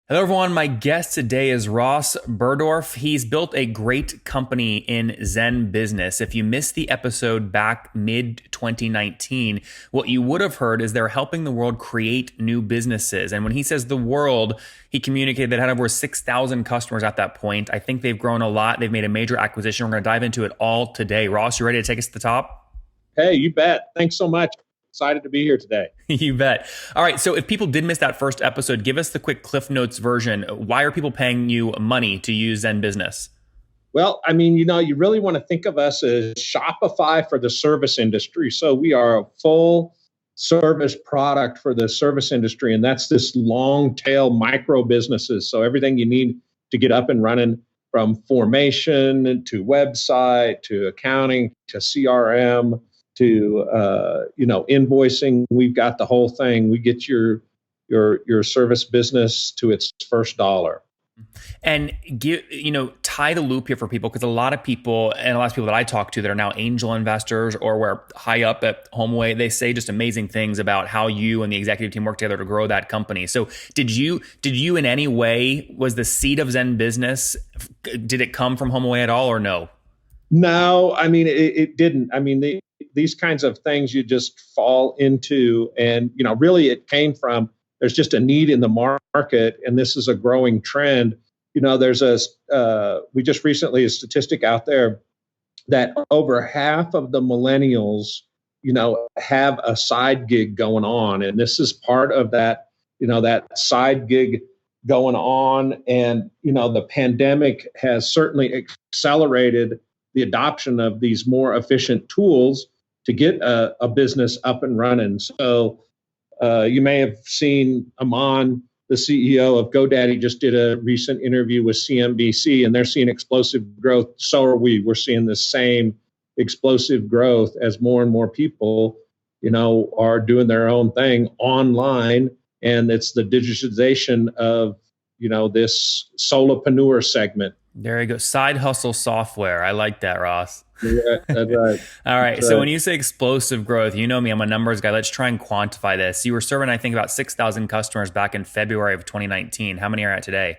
Hello, everyone. My guest today is Ross Buhrdorf. He's built a great company in ZenBusiness. If you missed the episode back mid 2019, what you would have heard is they're helping the world create new businesses. And when he says the world, he communicated that had over 6,000 customers at that point. I think they've grown a lot. They've made a major acquisition. We're going to dive into it all today. Ross, you ready to take us to the top? Hey, you bet. Thanks so much. Excited to be here today. You bet. All right. So if people did miss that first episode, give us the quick Cliff Notes version. Why are people paying you money to use ZenBusiness? Well, you really want to think of us as Shopify for the service industry. So we are a full service product for the service industry. And that's this long tail micro businesses. So everything you need to get up and running, from formation to website to accounting to CRM to invoicing. We've got the whole thing. We get your service business to its first dollar. And tie the loop here for people, because a lot of people that I talk to that are now angel investors or were high up at HomeAway, they say just amazing things about how you and the executive team work together to grow that company. So did you in any way, was the seed of ZenBusiness, did it come from HomeAway at all or no? No, it didn't. These kinds of things you just fall into, and really it came from, there's just a need in the market, and this is a growing trend. There's we just recently a statistic out there that over half of the millennials, have a side gig going on, and this is part of that, that side gig going on. And the pandemic has certainly accelerated the adoption of these more efficient tools to get a business up and running. So you may have seen Aman, the CEO of GoDaddy, just did a recent interview with CNBC, and they're seeing explosive growth. So are we. We're seeing the same explosive growth as more and more people, are doing their own thing online. And it's the digitization of, this solopreneur segment. There you go. Side hustle software. I like that, Ross. Yeah, that's right. All right. So when you say explosive growth, you know me, I'm a numbers guy. Let's try and quantify this. You were serving, I think, about 6,000 customers back in February of 2019. How many are at today?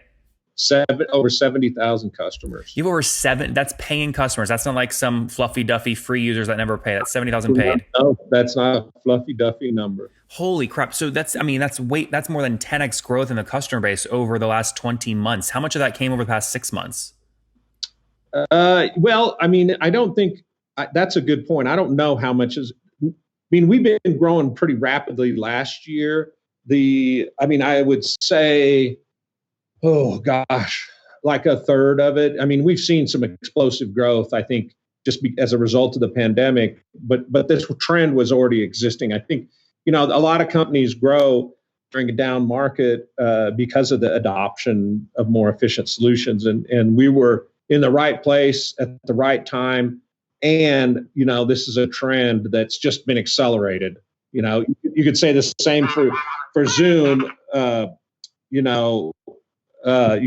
Over 70,000 customers. You have over seven. That's paying customers. That's not like some fluffy duffy free users that never pay. That's 70,000 paid. No, that's not a fluffy duffy number. Holy crap. So that's more than 10x growth in the customer base over the last 20 months. How much of that came over the past 6 months? I don't think that's a good point. I don't know how much we've been growing pretty rapidly last year. I would say, oh gosh, like a third of it. We've seen some explosive growth, I think, as a result of the pandemic, but this trend was already existing. I think, a lot of companies grow during a down market because of the adoption of more efficient solutions. And we were in the right place at the right time. And, this is a trend that's just been accelerated. You could say the same for Zoom. You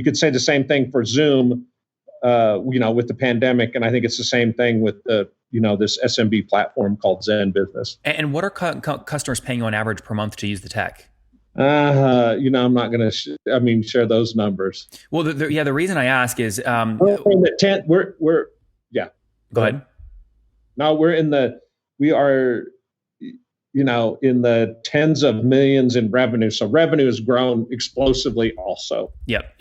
could say the same thing for Zoom, with the pandemic. And I think it's the same thing with this SMB platform called ZenBusiness. And what are customers paying you on average per month to use the tech? I'm not going to, share those numbers. Well, the reason I ask is, in the 10, Go ahead. No, we are, in the tens of millions in revenue. So revenue has grown explosively also. Yep.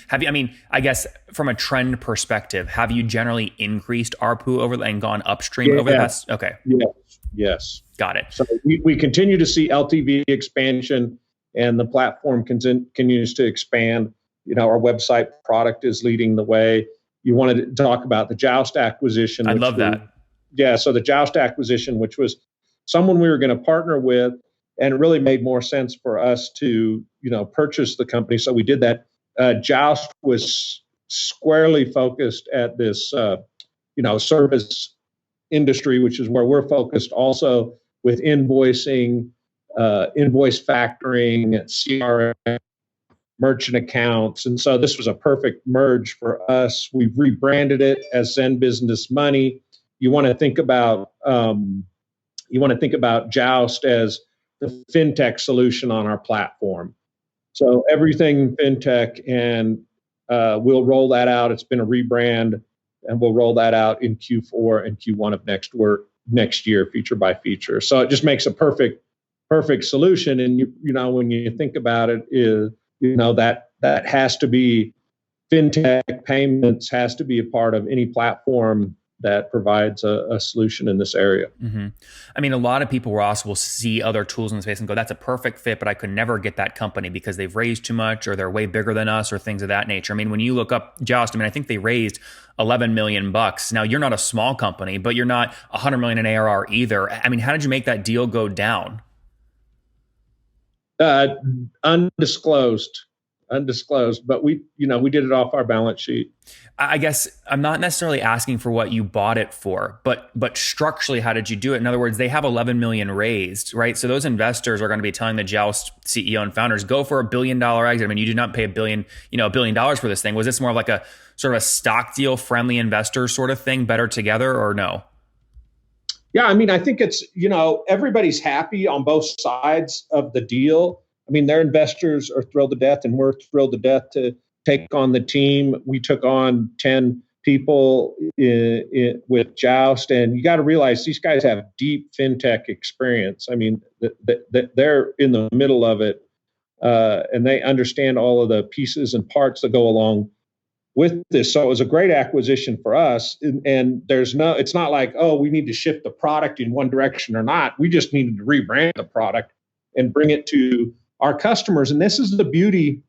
Have you, I guess from a trend perspective, have you generally increased ARPU and gone upstream over the past? Okay. Yes. Got it. So we continue to see LTV expansion, and the platform continues to expand. Our website product is leading the way. You wanted to talk about the Joust acquisition. I love that. Yeah. So the Joust acquisition, which was someone we were going to partner with, and it really made more sense for us to, purchase the company. So we did that. Joust was squarely focused at this, service industry, which is where we're focused also, with invoicing, invoice factoring, CRM, merchant accounts. And so this was a perfect merge for us. We've rebranded it as ZenBusiness Money. You want to think about Joust as the fintech solution on our platform. So everything fintech, and we'll roll that out. It's been a rebrand, and we'll roll that out in Q4 and Q1 of next year, feature by feature. So it just makes a perfect solution. And when you think about it, is that has to be fintech payments has to be a part of any platform that provides a solution in this area. Mm-hmm. I mean, a lot of people, Ross, will see other tools in the space and go, that's a perfect fit, but I could never get that company because they've raised too much or they're way bigger than us or things of that nature. I mean, when you look up Joust, I think they raised $11 million. Now, you're not a small company, but you're not 100 million in ARR either. I mean, how did you make that deal go down? Undisclosed, but we did it off our balance sheet. I guess I'm not necessarily asking for what you bought it for, but structurally, how did you do it? In other words, they have 11 million raised, right? So those investors are going to be telling the Joust CEO and founders, go for $1 billion exit. I mean, you did not pay $1 billion for this thing. Was this more of like a sort of a stock deal, friendly investor sort of thing, better together, or no? Yeah, I think it's, everybody's happy on both sides of the deal. Their investors are thrilled to death, and we're thrilled to death to take on the team. We took on 10 people with Joust, and you got to realize these guys have deep fintech experience. They're in the middle of it, and they understand all of the pieces and parts that go along with this. So it was a great acquisition for us. And it's not like, oh, we need to shift the product in one direction or not. We just needed to rebrand the product and bring it to our customers. And this is the beauty,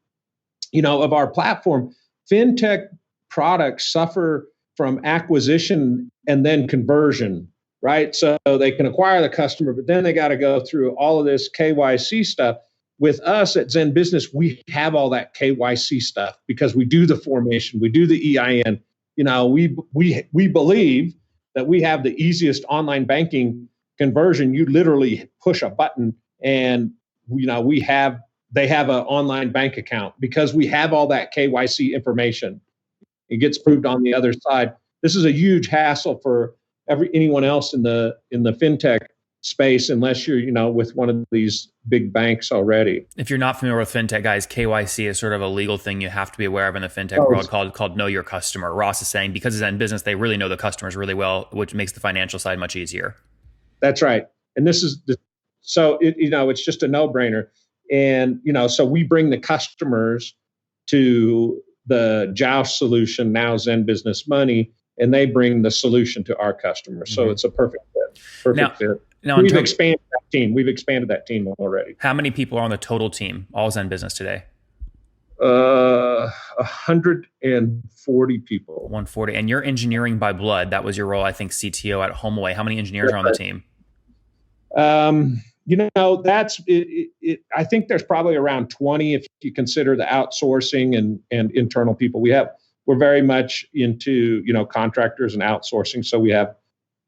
of our platform. Fintech products suffer from acquisition and then conversion, right? So they can acquire the customer, but then they got to go through all of this KYC stuff. With us at ZenBusiness, we have all that KYC stuff because we do the formation, we do the EIN. We believe that we have the easiest online banking conversion. You literally push a button and they have an online bank account because we have all that KYC information. It gets proved on the other side. This is a huge hassle for anyone else in the fintech space, unless you're with one of these big banks already. If you're not familiar with fintech, guys, KYC is sort of a legal thing you have to be aware of in the fintech world called know your customer. Ross is saying because it's in business, they really know the customers really well, which makes the financial side much easier. That's right. And it's just a no-brainer. And so we bring the customers to the Joust solution, now ZenBusiness Money, and they bring the solution to our customers. So it's a perfect fit. Now, we've expanded that team already. How many people are on the total team, all ZenBusiness today? 140 people. 140. And you're engineering by blood. That was your role, I think, CTO at HomeAway. How many engineers are on the team? That's it. I think there's probably around 20 if you consider the outsourcing and internal people. We're very much into, contractors and outsourcing. So we have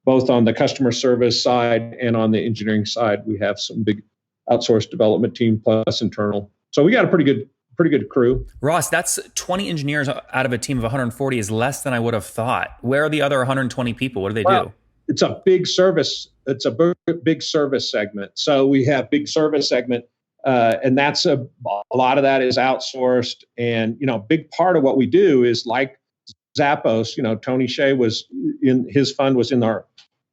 both on the customer service side and on the engineering side, we have some big outsourced development team plus internal. So we got a pretty good crew. Ross, that's 20 engineers out of a team of 140 is less than I would have thought. Where are the other 120 people? What do they do? It's a big service. It's a big service segment. So we have big service segment, and that's a lot of that is outsourced. And big part of what we do is like Zappos. Tony Hsieh was his fund was in our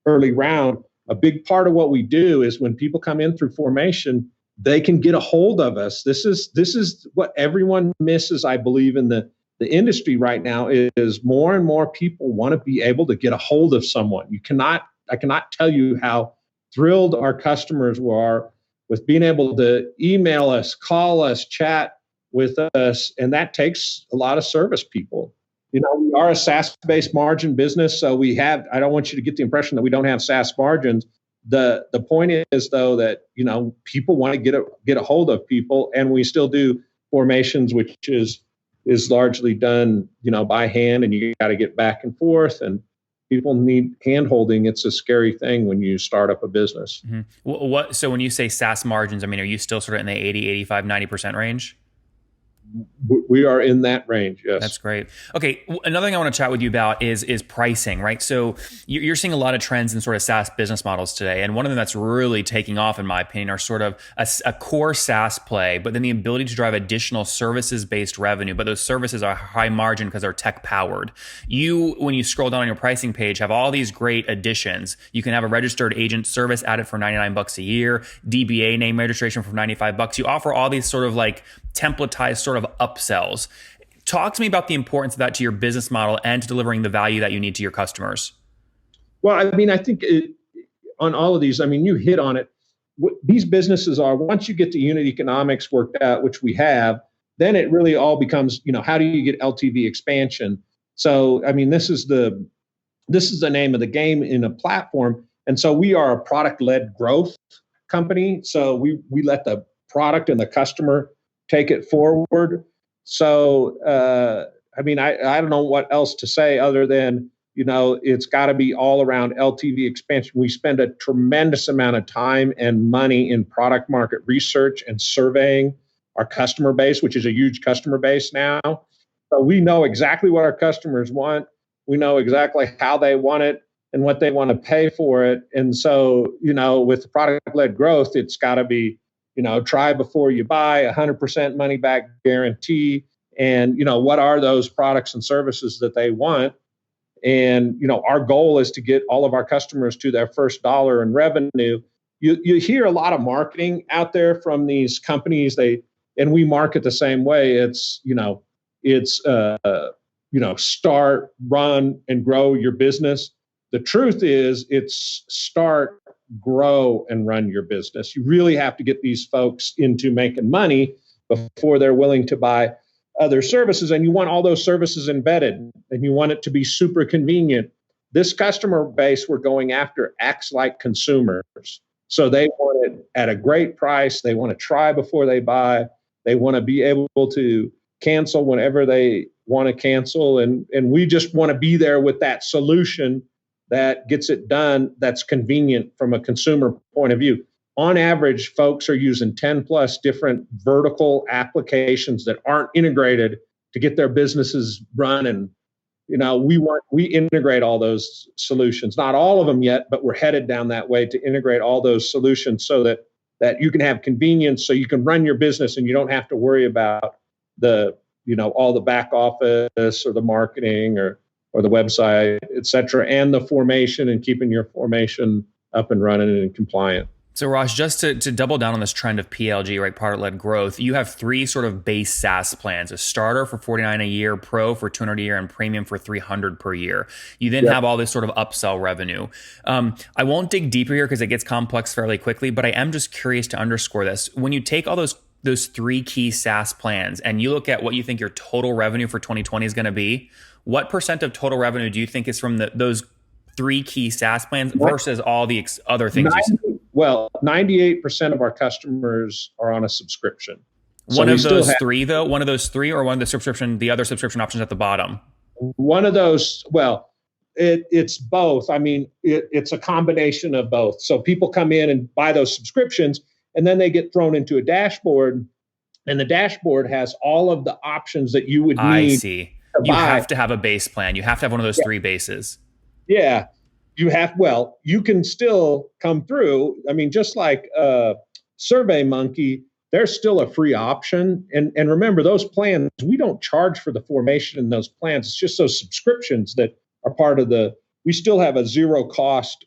early round. A big part of what we do is when people come in through formation, they can get a hold of us. This is what everyone misses, I believe, in the industry right now is more and more people want to be able to get a hold of someone. I cannot tell you how thrilled our customers are with being able to email us, call us, chat with us, and that takes a lot of service people. We are a SaaS-based margin business, so I don't want you to get the impression that we don't have SaaS margins. The point is, though, that people want to get a hold of people, and we still do formations, which is largely done by hand, and you got to get back and forth, and people need hand-holding. It's a scary thing when you start up a business. Mm-hmm. So when you say SaaS margins, are you still sort of in the 80, 85, 90% range? We are in that range. That's Yes. great. Okay, another thing I want to chat with you about is pricing, right? So you're seeing a lot of trends in sort of SaaS business models today, and one of them that's really taking off, in my opinion, are sort of a core SaaS play, but then the ability to drive additional services-based revenue. But those services are high margin because they're tech powered. You, when you scroll down on your pricing page, have all these great additions. You can have a registered agent service added for $99 a year, DBA name registration for $95. You offer all these sort of like templatized sort of upsells. Talk to me about the importance of that to your business model and to delivering the value that you need to your customers. Well, I mean, I think on all of these, I mean, you hit on it. What these businesses are, once you get the unit economics worked out, which we have, then it really all becomes, how do you get LTV expansion? So, I mean, this is the name of the game in a platform. And so we are a product-led growth company. So we let the product and the customer take it forward. So, I mean, I don't know what else to say other than, it's got to be all around LTV expansion. We spend a tremendous amount of time and money in product market research and surveying our customer base, which is a huge customer base now. So we know exactly what our customers want. We know exactly how they want it and what they want to pay for it. And so, with product-led growth, it's got to be, try before you buy, 100% money back guarantee. And, what are those products and services that they want? And, our goal is to get all of our customers to their first dollar in revenue. You hear a lot of marketing out there from these companies. And we market the same way. It's start, run, and grow your business. The truth is, it's start, grow, and run your business. You really have to get these folks into making money before they're willing to buy other services. And you want all those services embedded, and you want it to be super convenient. This customer base we're going after acts like consumers. So they want it at a great price. They want to try before they buy. They want to be able to cancel whenever they want to cancel. And we just want to be there with that solution that gets it done, that's convenient from a consumer point of view. On average, folks are using 10 plus different vertical applications that aren't integrated to get their businesses run. And, we integrate all those solutions, not all of them yet, but we're headed down that way to integrate all those solutions so that you can have convenience, so you can run your business and you don't have to worry about all the back office or the marketing or the website, et cetera, and the formation and keeping your formation up and running and compliant. So Ross, just to double down on this trend of PLG, right, product-led growth, you have three sort of base SaaS plans: a starter for $49 a year, pro for $200 a year, and premium for $300 per year. You then have all this sort of upsell revenue. I won't dig deeper here because it gets complex fairly quickly, but I am just curious to underscore this. When you take all those three key SaaS plans and you look at what you think your total revenue for 2020 is going to be, what percent of total revenue do you think is from those three key SaaS plans versus all the other things? 98% of our customers are on a subscription. One of those three, though? One of those three, or one of the other subscription options at the bottom? One of those, it's both. I mean, it's a combination of both. So people come in and buy those subscriptions, and then they get thrown into a dashboard, and the dashboard has all of the options that you would need. I see. You have to have a base plan. You have to have one of those three bases. Yeah. You can still come through. I mean, just like SurveyMonkey, there's still a free option. And remember, those plans, we don't charge for the formation in those plans. It's just those subscriptions that are part of we still have a zero cost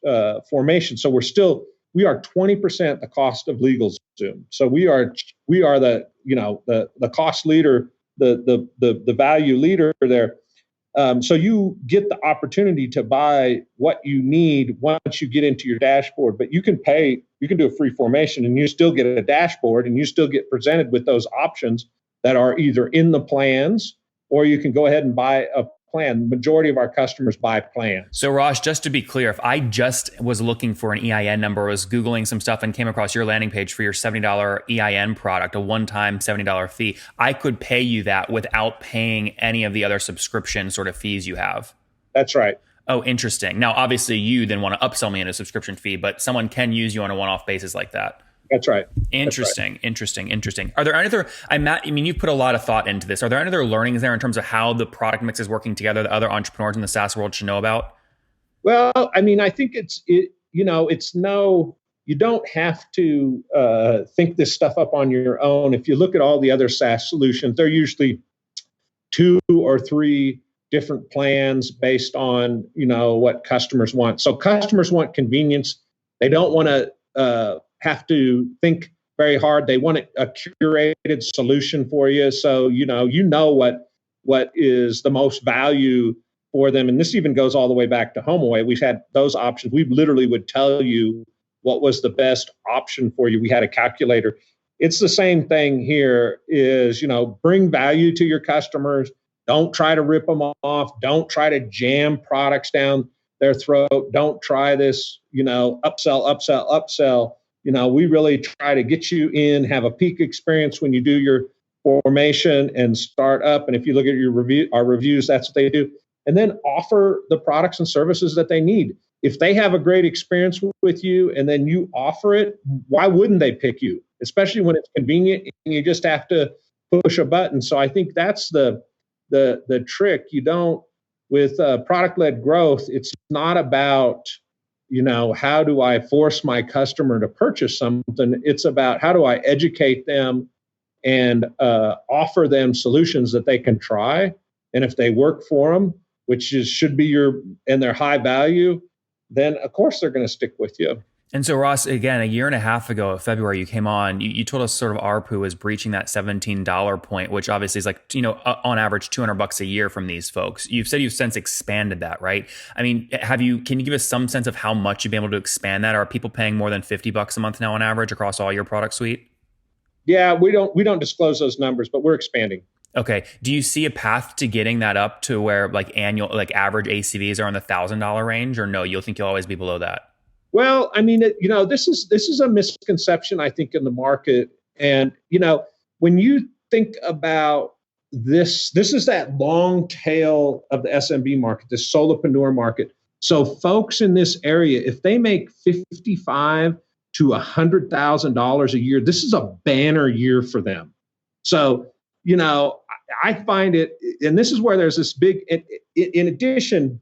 formation. So we are 20% the cost of LegalZoom. So we are the cost leader, the value leader there. So you get the opportunity to buy what you need once you get into your dashboard, but you can do a free formation and you still get a dashboard and you still get presented with those options that are either in the plans, or you can go ahead and buy a plan. The majority of our customers buy plans. So Ross, just to be clear, if I just was looking for an EIN number, was Googling some stuff and came across your landing page for your $70 EIN product, a one-time $70 fee, I could pay you that without paying any of the other subscription sort of fees you have. That's right. Oh, interesting. Now, obviously you then want to upsell me in a subscription fee, but someone can use you on a one-off basis like that. That's right. That's right. Interesting. Are there any other, I mean, you've put a lot of thought into this. Are there any other learnings there in terms of how the product mix is working together that other entrepreneurs in the SaaS world should know about? Well, I mean, I think you don't have to think this stuff up on your own. If you look at all the other SaaS solutions, they're usually 2 or 3 different plans based on, what customers want. So customers want convenience. They don't want to have to think very hard. They want a curated solution for you. So, what is the most value for them. And this even goes all the way back to HomeAway. We've had those options. We literally would tell you what was the best option for you. We had a calculator. It's the same thing here is, bring value to your customers. Don't try to rip them off. Don't try to jam products down their throat. Don't try this, upsell. We really try to get you in, have a peak experience when you do your formation and start up. And if you look at our reviews, that's what they do. And then offer the products and services that they need. If they have a great experience with you and then you offer it, why wouldn't they pick you? Especially when it's convenient and you just have to push a button. So I think that's the trick. You don't, with product-led growth, it's not about, how do I force my customer to purchase something? It's about how do I educate them and offer them solutions that they can try. And if they work for them, which should be and they're high value, then of course they're going to stick with you. And so Ross, again, a year and a half ago, February, you came on, you told us sort of ARPU was breaching that $17 point, which obviously is like, on average $200 a year from these folks. You've said you've since expanded that, right? I mean, can you give us some sense of how much you've been able to expand that? Are people paying more than $50 a month now on average across all your product suite? Yeah, we don't disclose those numbers, but we're expanding. Okay. Do you see a path to getting that up to where average ACVs are in the $1,000 range, or no, you'll think you'll always be below that? Well, I mean, this is a misconception, I think, in the market. And, when you think about this is that long tail of the SMB market, the solopreneur market. So folks in this area, if they make $55,000 to $100,000 a year, this is a banner year for them. So, I find it, and this is where there's this big, in addition,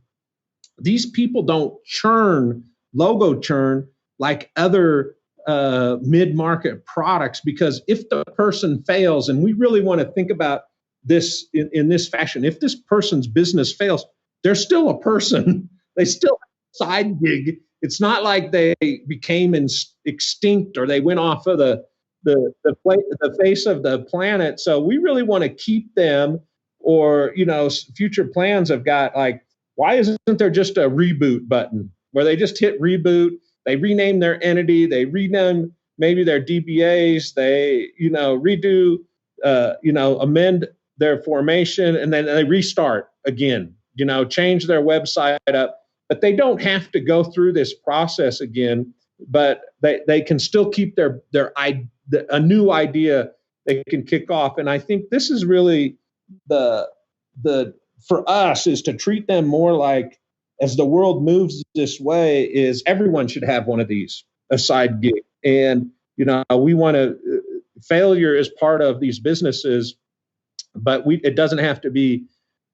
these people don't logo churn like other mid-market products, because if the person fails, and we really want to think about this in this fashion, if this person's business fails, they're still a person. They still have a side gig. It's not like they became extinct or they went off of the face of the planet. So we really want to keep them, or future plans have got like, why isn't there just a reboot button where they just hit reboot, they rename their entity, they rename maybe their DBAs, they redo, amend their formation, and then they restart again, change their website up, but they don't have to go through this process again. But they can still keep a new idea they can kick off. And I think this is really the for us is to treat them more like, as the world moves this way, is everyone should have one of these, a side gig. And we want to, failure is part of these businesses, but it doesn't have to be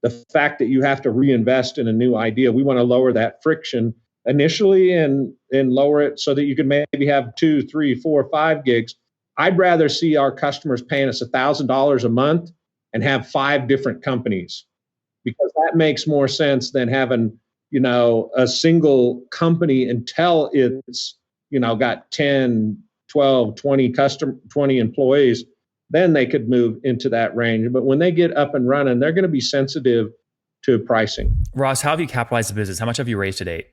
the fact that you have to reinvest in a new idea. We want to lower that friction initially and lower it so that you can maybe have 2, 3, 4, 5 gigs. I'd rather see our customers paying us $1,000 a month and have 5 different companies, because that makes more sense than having, a single company until it's, got 10, 12, 20 employees. Then they could move into that range. But when they get up and running, they're going to be sensitive to pricing. Ross, how have you capitalized the business? How much have you raised to date?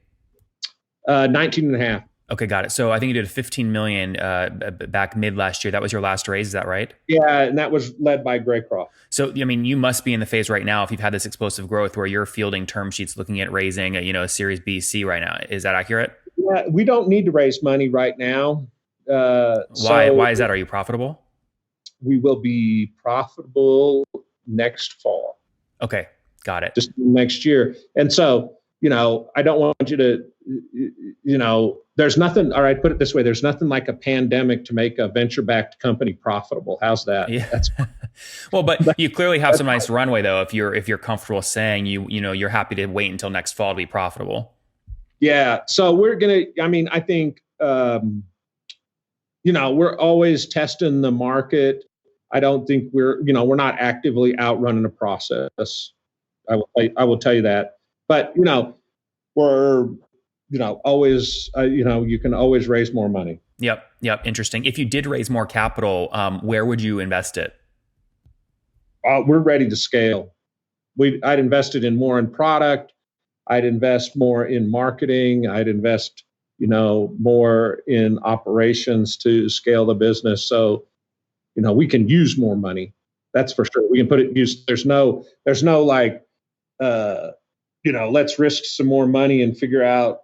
19 and a half. Okay, got it. So I think you did $15 million back mid last year. That was your last raise, is that right? Yeah, and that was led by Graycroft. So, I mean, you must be in the phase right now, if you've had this explosive growth, where you're fielding term sheets looking at raising a Series B, C right now. Is that accurate? Yeah, we don't need to raise money right now. Why is that? Are you profitable? We will be profitable next fall. Okay, got it. Just next year. And so, I don't want you to, there's nothing, all right, put it this way, there's nothing like a pandemic to make a venture-backed company profitable. How's that? Yeah. That's well, but you clearly have some nice runway though. If you're comfortable saying you're happy to wait until next fall to be profitable. Yeah. So I think, we're always testing the market. I don't think we're not actively outrunning a process. I will tell you that. But, we're, always, you can always raise more money. Yep. Interesting. If you did raise more capital, where would you invest it? We're ready to scale. I'd invested more in product. I'd invest more in marketing. I'd invest, more in operations to scale the business. So, we can use more money. That's for sure. We can put it in use. There's no like, let's risk some more money and figure out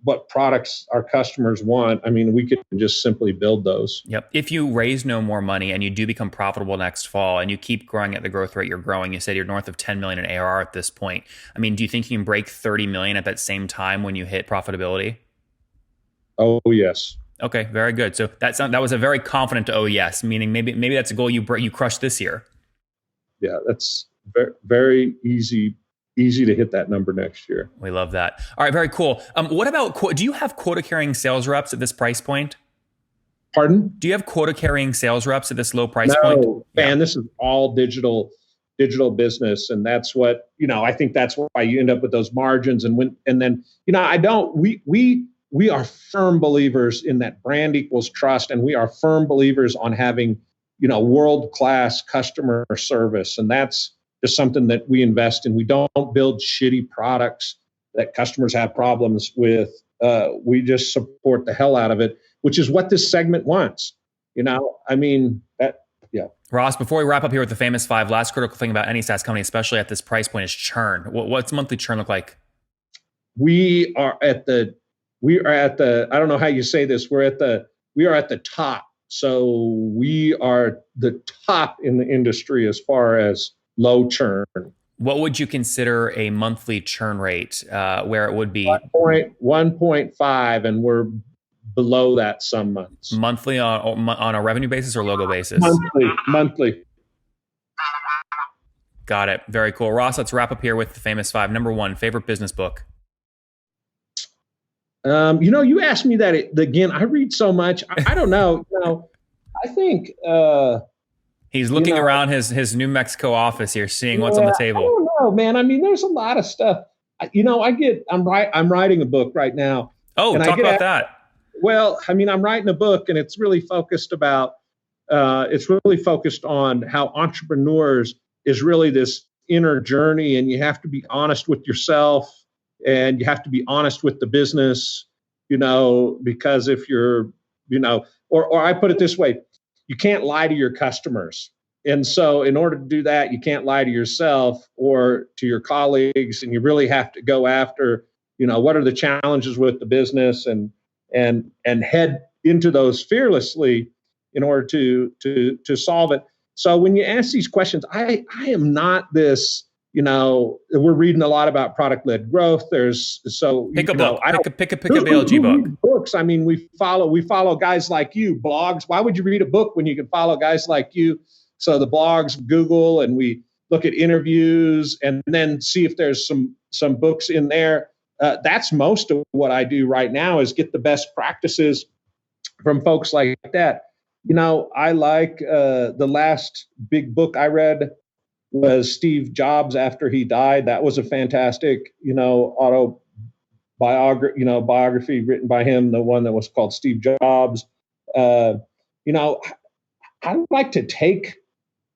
what products our customers want. I mean, we could just simply build those. Yep. If you raise no more money and you do become profitable next fall and you keep growing at the growth rate you're growing, you said you're north of 10 million in ARR at this point. I mean, do you think you can break 30 million at that same time when you hit profitability? Oh, yes. Okay, very good. So that was a very confident oh yes, meaning maybe that's a goal you crushed this year. Yeah, that's very, very easy to hit that number next year. We love that. All right, very cool. What about, do you have quota-carrying sales reps at this price point? Pardon? Do you have quota-carrying sales reps at this low price point? No, man, This is all digital business. And that's what, I think that's why you end up with those margins. We are firm believers in that brand equals trust. And we are firm believers on having, world-class customer service. And that's just something that we invest in. We don't build shitty products that customers have problems with. We just support the hell out of it, which is what this segment wants. Yeah. Ross, before we wrap up here with the famous 5, last critical thing about any SaaS company, especially at this price point, is churn. What's monthly churn look like? We are at the, I don't know how you say this. We are at the top. So we are the top in the industry as far as low churn. What would you consider a monthly churn rate where it would be? 1.5, and we're below that some months. Monthly on a revenue basis or logo basis? Monthly. Got it. Very cool. Ross, let's wrap up here with the famous 5. Number 1, favorite business book? You asked me that again. I read so much. I don't know. I think... He's looking around his New Mexico office here, seeing what's on the table. I don't know, man. I mean, there's a lot of stuff. I'm writing a book right now. Oh, talk about that. Well, I mean, I'm writing a book, and it's really focused on how entrepreneurs is really this inner journey, and you have to be honest with yourself, and you have to be honest with the business, because if you're, or I put it this way. You can't lie to your customers. And so in order to do that, you can't lie to yourself or to your colleagues. And you really have to go after, what are the challenges with the business and head into those fearlessly in order to solve it. So when you ask these questions, I am not this, we're reading a lot about product-led growth. Pick a book. Pick a BLG book. Books. I mean, we follow guys like you. Blogs. Why would you read a book when you can follow guys like you? So the blogs, Google, and we look at interviews and then see if there's some books in there. That's most of what I do right now is get the best practices from folks like that. I like the last big book I read was Steve Jobs after he died. That was a fantastic, biography written by him, the one that was called Steve Jobs. I like to take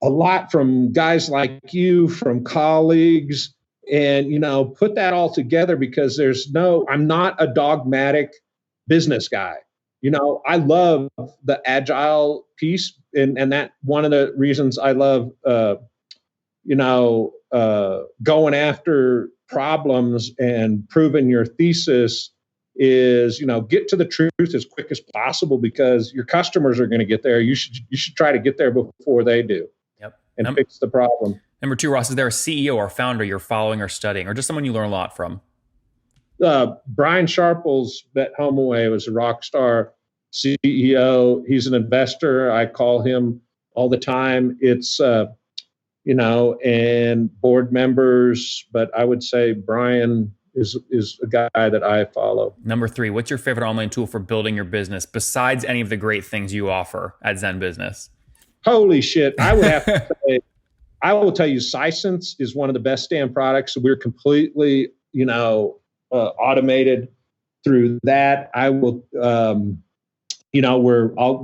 a lot from guys like you, from colleagues, and, put that all together because I'm not a dogmatic business guy. I love the agile piece, and that one of the reasons I love, going after problems and proving your thesis is, get to the truth as quick as possible because your customers are going to get there. You should try to get there before they do. Yep. Fix the problem. Number 2, Ross, is there a CEO or founder you're following or studying or just someone you learn a lot from? Brian Sharples bet home away was a rock star CEO. He's an investor. I call him all the time. It's and board members, but I would say Brian is a guy that I follow. Number 3, what's your favorite online tool for building your business besides any of the great things you offer at ZenBusiness? Holy shit. I would have to say, I will tell you, Sisense is one of the best damn products. We're completely, automated through that. I will, I'll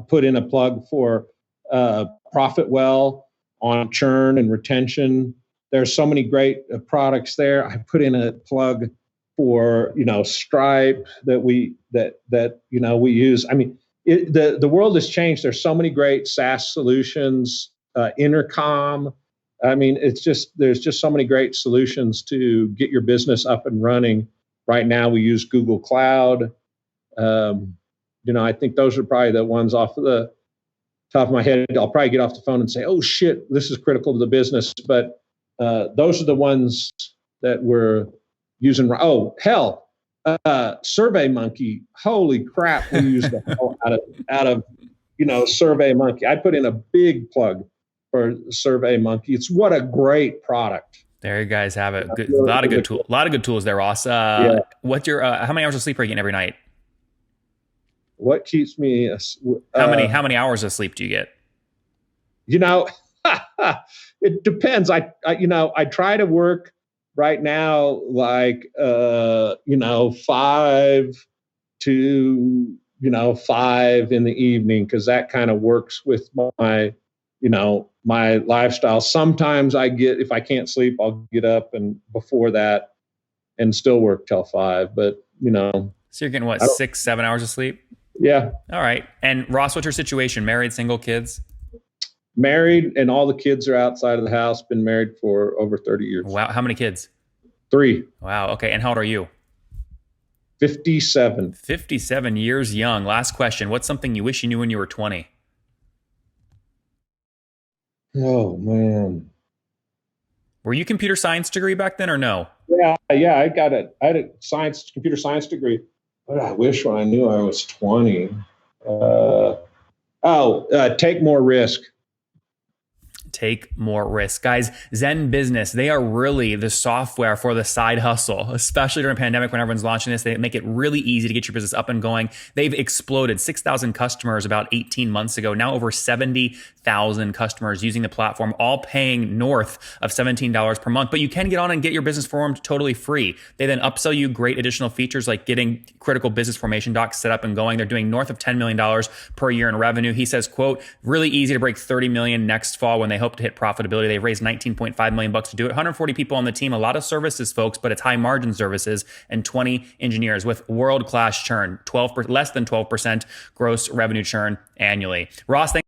put in a plug for ProfitWell on churn and retention. There's so many great products there. I put in a plug for, Stripe that we use. I mean, the world has changed. There's so many great SaaS solutions, Intercom. I mean, there's just so many great solutions to get your business up and running. Right now, we use Google Cloud. I think those are probably the ones off of the top of my head. I'll probably get off the phone and say, "Oh shit, this is critical to the business." But those are the ones that we're using. Oh hell, SurveyMonkey. Holy crap, we use the hell out of SurveyMonkey. I put in a big plug for SurveyMonkey. It's what a great product. There you guys have it. Good, a lot of good tools there, Ross. Yeah. What's your how many hours of sleep are you getting every night? What keeps me? How many hours of sleep do you get? It depends. I try to work right now like 5 to 5 in the evening, because that kind of works with my my lifestyle. Sometimes if I can't sleep, I'll get up and before that and still work till 5. But so you're getting what, 6-7 hours of sleep? Yeah. All right. And Ross, what's your situation? Married, single, kids? Married, and all the kids are outside of the house. Been married for over 30 years. Wow. How many kids? 3. Wow. Okay. And how old are you? 57. 57 years young. Last question. What's something you wish you knew when you were 20? Oh, man. Were you computer science degree back then or no? Yeah. I had a computer science degree. But I wish when I knew I was 20. Take more risk. Take more risk. Guys, ZenBusiness, they are really the software for the side hustle, especially during a pandemic when everyone's launching this. They make it really easy to get your business up and going. They've exploded 6,000 customers about 18 months ago. Now over 70,000 customers using the platform, all paying north of $17 per month. But you can get on and get your business formed totally free. They then upsell you great additional features like getting critical business formation docs set up and going. They're doing north of $10 million per year in revenue. He says, quote, really easy to break 30 million next fall when they hope to hit profitability. They've raised $19.5 million to do it. 140 people on the team, a lot of services folks, but it's high margin services, and 20 engineers with world-class churn, less than 12% gross revenue churn annually. Ross, thank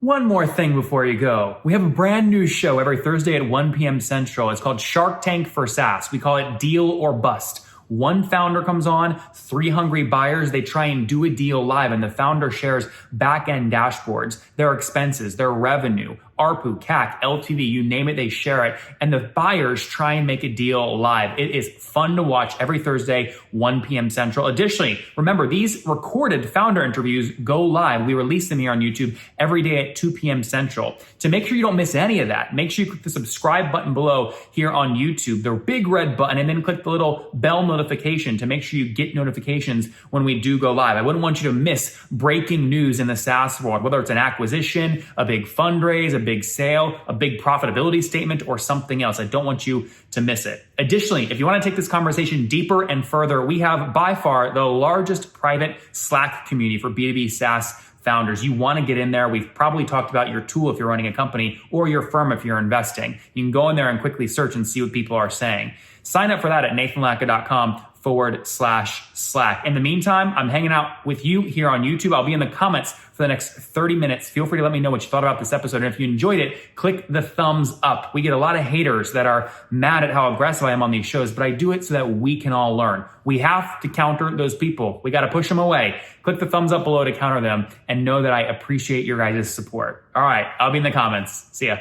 One more thing before you go. We have a brand new show every Thursday at 1 p.m. Central. It's called Shark Tank for SaaS. We call it Deal or Bust. One founder comes on, 3 hungry buyers, they try and do a deal live, and the founder shares back-end dashboards, their expenses, their revenue, ARPU, CAC, LTV, you name it, they share it. And the buyers try and make a deal live. It is fun to watch every Thursday, 1 p.m. Central. Additionally, remember, these recorded founder interviews go live. We release them here on YouTube every day at 2 p.m. Central. To make sure you don't miss any of that, make sure you click the subscribe button below here on YouTube, the big red button, and then click the little bell notification to make sure you get notifications when we do go live. I wouldn't want you to miss breaking news in the SaaS world, whether it's an acquisition, a big fundraise, a big sale, a big profitability statement, or something else. I don't want you to miss it. Additionally, if you want to take this conversation deeper and further, we have by far the largest private Slack community for B2B SaaS founders. You want to get in there. We've probably talked about your tool if you're running a company or your firm if you're investing. You can go in there and quickly search and see what people are saying. Sign up for that at nathanlatka.com/Slack. In the meantime, I'm hanging out with you here on YouTube. I'll be in the comments for the next 30 minutes. Feel free to let me know what you thought about this episode. And if you enjoyed it, click the thumbs up. We get a lot of haters that are mad at how aggressive I am on these shows, but I do it so that we can all learn. We have to counter those people. We got to push them away. Click the thumbs up below to counter them and know that I appreciate your guys' support. All right, I'll be in the comments. See ya.